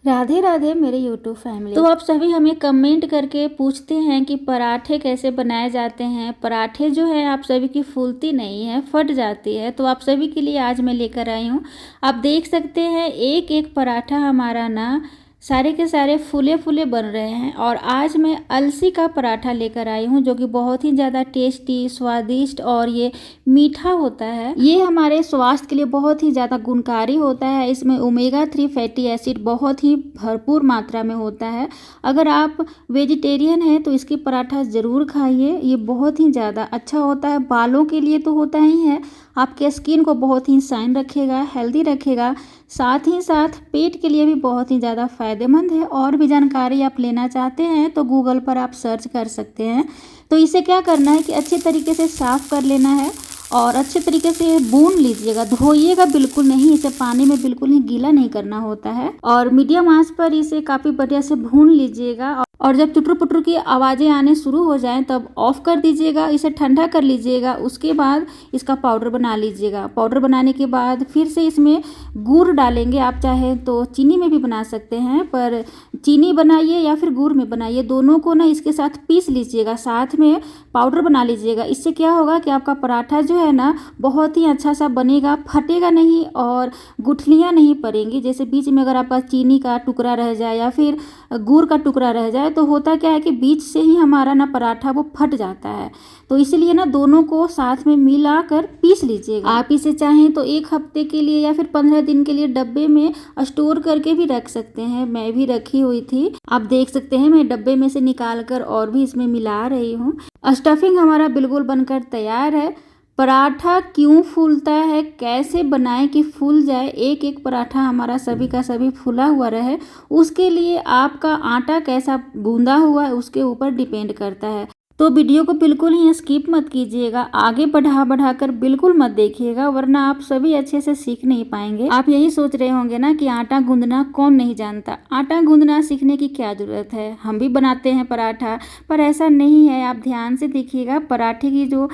राधे राधे मेरे YouTube family. तो आप सभी हमें कमेंट करके पूछते हैं कि पराठे कैसे बनाए जाते हैं। पराठे जो है आप सभी की फूलती नहीं है, फट जाती है। तो आप सभी के लिए आज मैं लेकर आई हूँ। आप देख सकते हैं एक एक पराठा हमारा ना सारे के सारे फूले फूले बन रहे हैं। और आज मैं अलसी का पराठा लेकर आई हूँ जो कि बहुत ही ज़्यादा टेस्टी, स्वादिष्ट और ये मीठा होता है। ये हमारे स्वास्थ्य के लिए बहुत ही ज़्यादा गुणकारी होता है। इसमें ओमेगा 3 फैटी एसिड बहुत ही भरपूर मात्रा में होता है। अगर आप वेजिटेरियन हैं तो इसकी पराठा ज़रूर खाइए। ये बहुत ही ज़्यादा अच्छा होता है। बालों के लिए तो होता ही है, आपके स्किन को बहुत ही शाइन रखेगा, हेल्दी रखेगा। साथ ही साथ पेट के लिए भी बहुत ही ज़्यादा फ़ायदेमंद है। और भी जानकारी आप लेना चाहते हैं तो गूगल पर आप सर्च कर सकते हैं। तो इसे क्या करना है कि अच्छे तरीके से साफ़ कर लेना है और अच्छे तरीके से भून लीजिएगा। धोइएगा बिल्कुल नहीं, इसे पानी में बिल्कुल ही गीला नहीं करना होता है। और मीडियम आंच पर इसे काफ़ी बढ़िया से भून लीजिएगा। और जब चुटर पुटर की आवाज़ें आने शुरू हो जाएं तब ऑफ कर दीजिएगा, इसे ठंडा कर लीजिएगा। उसके बाद इसका पाउडर बना लीजिएगा। पाउडर बनाने के बाद फिर से इसमें गुड़ डालेंगे। आप चाहें तो चीनी में भी बना सकते हैं, पर चीनी बनाइए या फिर गुड़ में बनाइए, दोनों को ना इसके साथ पीस लीजिएगा, साथ में पाउडर बना लीजिएगा। इससे क्या होगा कि आपका पराठा जो है ना बहुत ही अच्छा सा बनेगा, फटेगा नहीं और गुठलियाँ नहीं पड़ेंगी। जैसे बीच में अगर आपका चीनी का टुकड़ा रह जाए या फिर गुड़ का टुकड़ा रह जाए तो होता क्या है कि बीच से ही हमारा ना पराठा वो फट जाता है। तो इसलिए ना दोनों को साथ में मिलाकर पीस लीजिएगा। आप इसे चाहें तो 1 हफ्ते के लिए या फिर 15 दिन के लिए डब्बे में स्टोर करके भी रख सकते हैं। मैं भी रखी हुई थी, आप देख सकते हैं। मैं डब्बे में से निकाल कर और भी इसमें मिला रही हूँ। स्टफिंग हमारा बिल्कुल बनकर तैयार है। पराठा क्यों फूलता है, कैसे बनाएं कि फूल जाए, एक एक पराठा हमारा सभी का सभी फूला हुआ रहे, उसके लिए आपका आटा कैसा गूंदा हुआ है उसके ऊपर डिपेंड करता है। तो वीडियो को बिल्कुल ही स्किप मत कीजिएगा, आगे बढ़ा कर बिल्कुल मत देखिएगा, वरना आप सभी अच्छे से सीख नहीं पाएंगे। आप यही सोच रहे होंगे ना कि आटा गूंदना कौन नहीं जानता। आटा गूंदना सीखने की क्या ज़रूरत है, हम भी बनाते हैं पराठा, पर ऐसा नहीं है। आप ध्यान से देखिएगा, पराठे की जो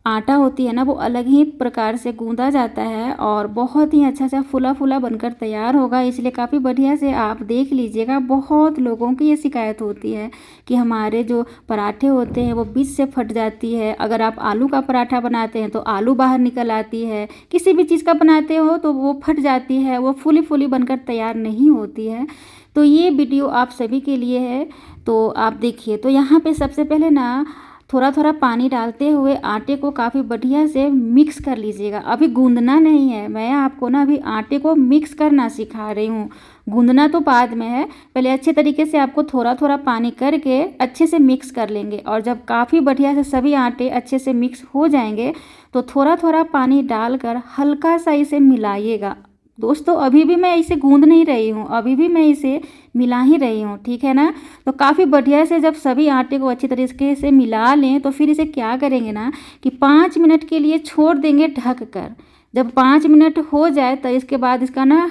आटा होती है ना वो अलग ही प्रकार से गूंदा जाता है और बहुत ही अच्छा सा फूला फूला बनकर तैयार होगा। इसलिए काफ़ी बढ़िया से आप देख लीजिएगा। बहुत लोगों की ये शिकायत होती है कि हमारे जो पराठे होते हैं वो बीच से फट जाती है। अगर आप आलू का पराठा बनाते हैं तो आलू बाहर निकल आती है, किसी भी चीज़ का बनाते हो तो वो फट जाती है, वो फूली फूली बनकर तैयार नहीं होती है। तो ये वीडियो आप सभी के लिए है, तो आप देखिए। तो यहाँ पे सबसे पहले ना थोड़ा थोड़ा पानी डालते हुए आटे को काफ़ी बढ़िया से मिक्स कर लीजिएगा। अभी गूंदना नहीं है, मैं आपको ना अभी आटे को मिक्स करना सिखा रही हूँ। गूंदना तो बाद में है, पहले अच्छे तरीके से आपको थोड़ा थोड़ा पानी करके अच्छे से मिक्स कर लेंगे। और जब काफ़ी बढ़िया से सभी आटे अच्छे से मिक्स हो जाएंगे तो थोड़ा थोड़ा पानी डालकर हल्का सा इसे मिलाइएगा। दोस्तों अभी भी मैं इसे गूंद नहीं रही हूँ, अभी भी मैं इसे मिला ही रही हूँ, ठीक है ना। तो काफ़ी बढ़िया से जब सभी आटे को अच्छी तरीके से मिला लें तो फिर इसे क्या करेंगे ना कि 5 मिनट के लिए छोड़ देंगे ढक कर। जब 5 मिनट हो जाए तो इसके बाद इसका ना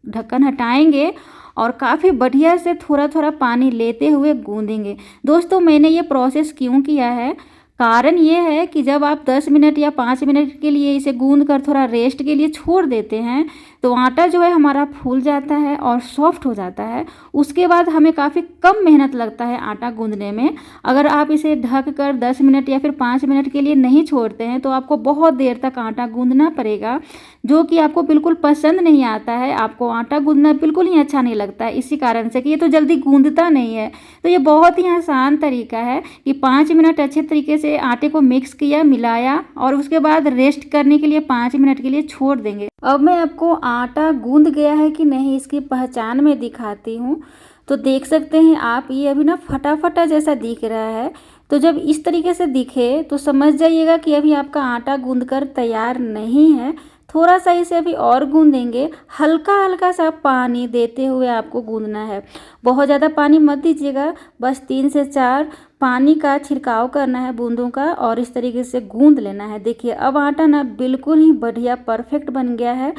ढक्कन हटाएंगे और काफ़ी बढ़िया से थोड़ा थोड़ा पानी लेते हुए गूंदेंगे। दोस्तों मैंने ये प्रोसेस क्यों किया है, कारण ये है कि जब आप 10 मिनट या 5 मिनट के लिए इसे गूंद कर थोड़ा रेस्ट के लिए छोड़ देते हैं तो आटा जो है हमारा फूल जाता है और सॉफ्ट हो जाता है। उसके बाद हमें काफ़ी कम मेहनत लगता है आटा गूंदने में। अगर आप इसे ढक कर 10 मिनट या फिर 5 मिनट के लिए नहीं छोड़ते हैं तो आपको बहुत देर तक आटा गूंदना पड़ेगा, जो कि आपको बिल्कुल पसंद नहीं आता है। आपको आटा गूंदना बिल्कुल ही अच्छा नहीं लगता है, इसी कारण से कि ये तो जल्दी गूंदता नहीं है। तो ये बहुत ही आसान तरीका है कि 5 मिनट अच्छे तरीके से आटे को मिक्स किया, मिलाया और उसके बाद रेस्ट करने के लिए 5 मिनट के लिए छोड़ देंगे। अब मैं आपको आटा गूंद गया है कि नहीं इसकी पहचान में दिखाती हूँ। तो देख सकते हैं आप, ये अभी ना फटा फटा जैसा दिख रहा है। तो जब इस तरीके से दिखे तो समझ जाइएगा कि अभी आपका आटा गूंद कर तैयार नहीं है। थोड़ा सा इसे अभी और गूंदेंगे, हल्का हल्का सा पानी देते हुए आपको गूंदना है। बहुत ज़्यादा पानी मत दीजिएगा, बस 3 से 4 पानी का छिड़काव करना है बूंदों का और इस तरीके से गूंद लेना है। देखिए अब आटा ना बिल्कुल ही बढ़िया परफेक्ट बन गया है।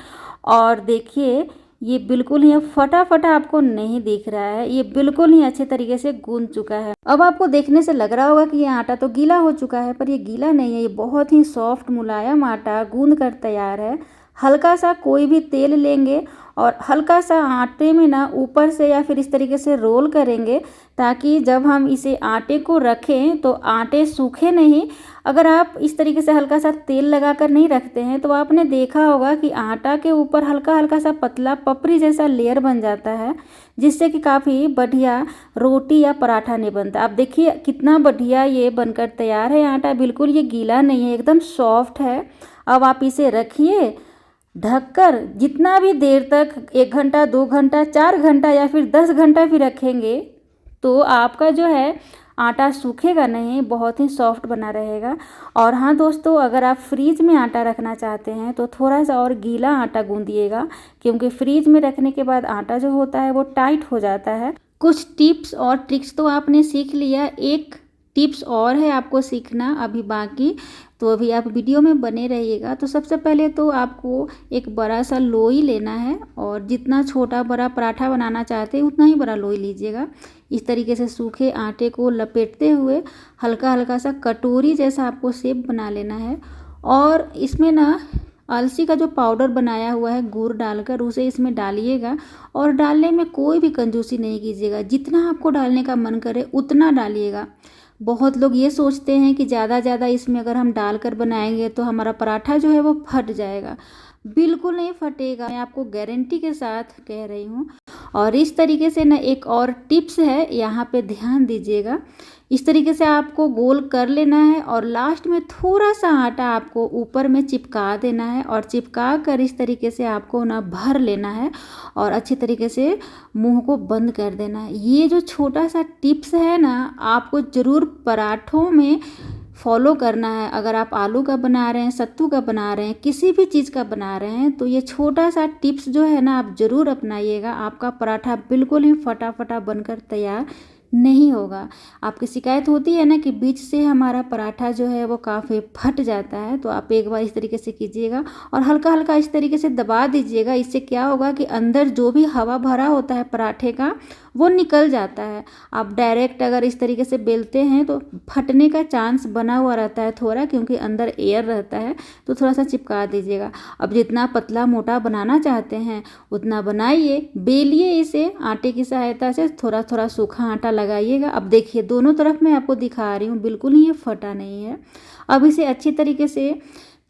और देखिए ये बिल्कुल ही फटा फटा आपको नहीं दिख रहा है, ये बिल्कुल ही अच्छे तरीके से गूंद चुका है। अब आपको देखने से लग रहा होगा कि ये आटा तो गीला हो चुका है, पर ये गीला नहीं है, ये बहुत ही सॉफ्ट मुलायम आटा गूंद कर तैयार है। हल्का सा कोई भी तेल लेंगे और हल्का सा आटे में ना ऊपर से या फिर इस तरीके से रोल करेंगे, ताकि जब हम इसे आटे को रखें तो आटे सूखे नहीं। अगर आप इस तरीके से हल्का सा तेल लगाकर नहीं रखते हैं तो आपने देखा होगा कि आटा के ऊपर हल्का हल्का सा पतला पपड़ी जैसा लेयर बन जाता है, जिससे कि काफ़ी बढ़िया रोटी या पराठा नहीं बनता। आप देखिए कितना बढ़िया ये बनकर तैयार है। आटा बिल्कुल ये गीला नहीं है, एकदम सॉफ्ट है। अब आप इसे रखिए ढककर, जितना भी देर तक 1 घंटा 2 घंटा 4 घंटा या फिर 10 घंटा भी रखेंगे तो आपका जो है आटा सूखेगा नहीं, बहुत ही सॉफ्ट बना रहेगा। और हाँ दोस्तों, अगर आप फ्रीज में आटा रखना चाहते हैं तो थोड़ा सा और गीला आटा गूंदिएगा, क्योंकि फ्रीज में रखने के बाद आटा जो होता है वो टाइट हो जाता है। कुछ टिप्स और ट्रिक्स तो आपने सीख लिया, एक टिप्स और है आपको सीखना अभी बाकी, तो अभी आप वीडियो में बने रहिएगा। तो सबसे पहले तो आपको एक बड़ा सा लोई लेना है, और जितना छोटा बड़ा पराठा बनाना चाहते हैं उतना ही बड़ा लोई लीजिएगा। इस तरीके से सूखे आटे को लपेटते हुए हल्का हल्का सा कटोरी जैसा आपको शेप बना लेना है, और इसमें ना अलसी का जो पाउडर बनाया हुआ है गुड़ डालकर उसे इसमें डालिएगा। और डालने में कोई भी कंजूसी नहीं कीजिएगा, जितना आपको डालने का मन करे उतना डालिएगा। बहुत लोग ये सोचते हैं कि ज़्यादा इसमें अगर हम डालकर बनाएंगे तो हमारा पराठा जो है वो फट जाएगा। बिल्कुल नहीं फटेगा, मैं आपको गारंटी के साथ कह रही हूँ। और इस तरीके से ना एक और टिप्स है, यहाँ पे ध्यान दीजिएगा। इस तरीके से आपको गोल कर लेना है और लास्ट में थोड़ा सा आटा आपको ऊपर में चिपका देना है, और चिपका कर इस तरीके से आपको ना भर लेना है और अच्छी तरीके से मुंह को बंद कर देना है। ये जो छोटा सा टिप्स है ना, आपको ज़रूर पराठों में फॉलो करना है। अगर आप आलू का बना रहे हैं, सत्तू का बना रहे हैं, किसी भी चीज़ का बना रहे हैं, तो ये छोटा सा टिप्स जो है ना आप ज़रूर अपनाइएगा। आपका पराठा बिल्कुल ही फटाफटा बनकर तैयार नहीं होगा। आपकी शिकायत होती है ना कि बीच से हमारा पराठा जो है वो काफ़ी फट जाता है, तो आप एक बार इस तरीके से कीजिएगा और हल्का हल्का इस तरीके से दबा दीजिएगा। इससे क्या होगा कि अंदर जो भी हवा भरा होता है पराठे का वो निकल जाता है। आप डायरेक्ट अगर इस तरीके से बेलते हैं तो फटने का चांस बना हुआ रहता है थोड़ा, क्योंकि अंदर एयर रहता है, तो थोड़ा सा चिपका दीजिएगा। अब जितना पतला मोटा बनाना चाहते हैं उतना बनाइए, बेलिए इसे आटे की सहायता से, थोड़ा थोड़ा सूखा आटा लगाइएगा। अब देखिए दोनों तरफ मैं आपको दिखा रही हूँ, बिल्कुल ही ये फटा नहीं है। अब इसे अच्छी तरीके से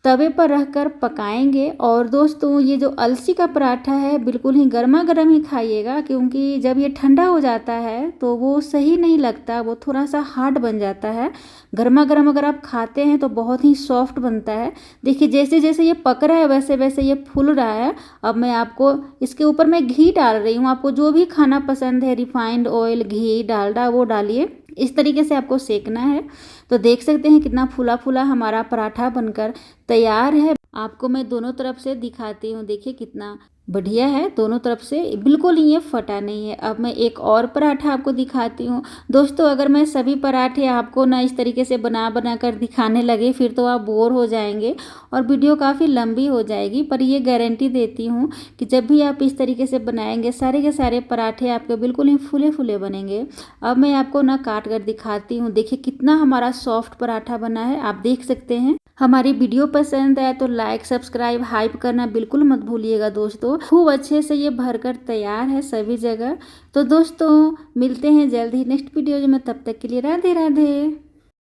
तवे पर रखकर पकाएंगे। और दोस्तों, ये जो अलसी का पराठा है बिल्कुल ही गर्मा गर्म ही खाइएगा, क्योंकि जब ये ठंडा हो जाता है तो वो सही नहीं लगता, वो थोड़ा सा हार्ड बन जाता है। गर्मा गर्म अगर आप खाते हैं तो बहुत ही सॉफ्ट बनता है। देखिए जैसे जैसे ये पक रहा है वैसे वैसे ये फूल रहा है। अब मैं आपको इसके ऊपर मैं घी डाल रही हूँ, आपको जो भी खाना पसंद है, रिफाइंड ऑयल, घी, डालडा, वो डालिए। इस तरीके से आपको सेकना है। तो देख सकते हैं कितना फूला फूला हमारा पराठा बनकर तैयार है। आपको मैं दोनों तरफ से दिखाती हूँ, देखिए कितना बढ़िया है, दोनों तरफ से बिल्कुल ही ये फटा नहीं है। अब मैं एक और पराठा आपको दिखाती हूँ। दोस्तों, अगर मैं सभी पराठे आपको ना इस तरीके से बना बना कर दिखाने लगे फिर तो आप बोर हो जाएंगे और वीडियो काफ़ी लंबी हो जाएगी। पर ये गारंटी देती हूँ कि जब भी आप इस तरीके से बनाएंगे सारे के सारे पराठे आपके बिल्कुल ही फूले फूले बनेंगे। अब मैं आपको ना काट कर दिखाती हूँ, देखिए कितना हमारा सॉफ्ट पराठा बना है, आप देख सकते हैं। हमारी वीडियो पसंद आए तो लाइक, सब्सक्राइब, हाइप करना बिल्कुल मत भूलिएगा दोस्तों। खूब अच्छे से ये भरकर तैयार है सभी जगह। तो दोस्तों, मिलते हैं जल्द ही नेक्स्ट वीडियो में, तब तक के लिए राधे राधे।